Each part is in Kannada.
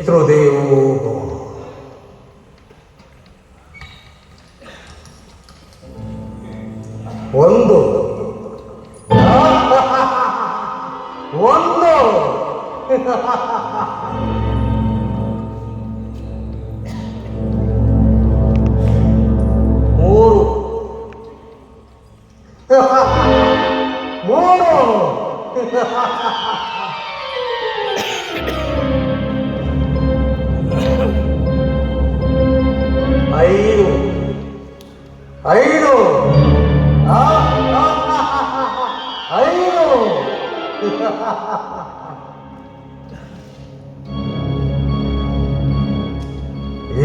ಪಿತೃದೇವೋ ಭವ. ಒಂದು ಒಂದು ಮೂರು ಮೂರು ಐದು ಐದು ಐದು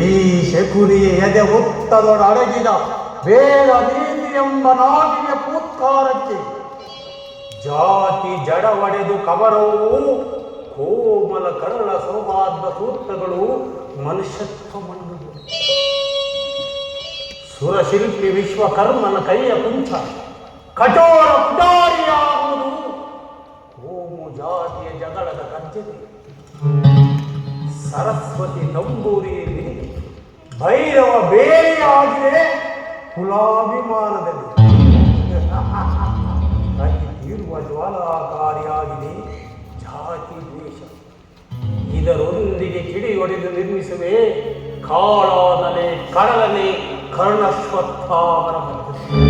ಈ ಶಕುನಿಯ ಎದೆ ಒತ್ತದೊಡಗಿದ ಬೇಡ ನೀತಿ ಎಂಬ ನಾಟಿಯ ಪೂತ್ಕಾರಕ್ಕೆ ಜಾತಿ ಜಡವಡೆದು ಕವರವು ಕೋಮಲ ಕರಳ ಸೌಹಾರ್ದ ಸೂತ್ರಗಳು ಮನುಷ್ಯತ್ವ ಮಣ್ಣುಗಳು. ಸುರಶಿಲ್ಪಿ ವಿಶ್ವಕರ್ಮನ ಕೈಯ ಕುಂಚ ಕಠೋರ ಪುಟಾರಿಯಾಗುವುದು ಕೋಮು ಜಾತಿಯ ಜಗಳದ ಕರ್ಜನೆ. ಸರಸ್ವತಿ ತಂಬೂರಿಯಲ್ಲಿ ಭೈರವ ಬೇರೆಯಾಗಿದೆ ಕುಲಾಭಿಮಾನದಲ್ಲಿ. ಅತಿ ತೀರುವ ಜ್ವಾಲಾಕಾರಿಯಾಗಿದೆ ಜಾತಿ ದ್ವೇಷ. ಇದರೊಂದಿಗೆ ಕಿಡಿಯೊಡೆದು ನಿರ್ಮಿಸುವೆ ಕಾಳಾನನೆ ಕಡಲನೆ ಕರ್ಣಶ್ವತ್ಥಾವರ ಮಧ್ಯೆ.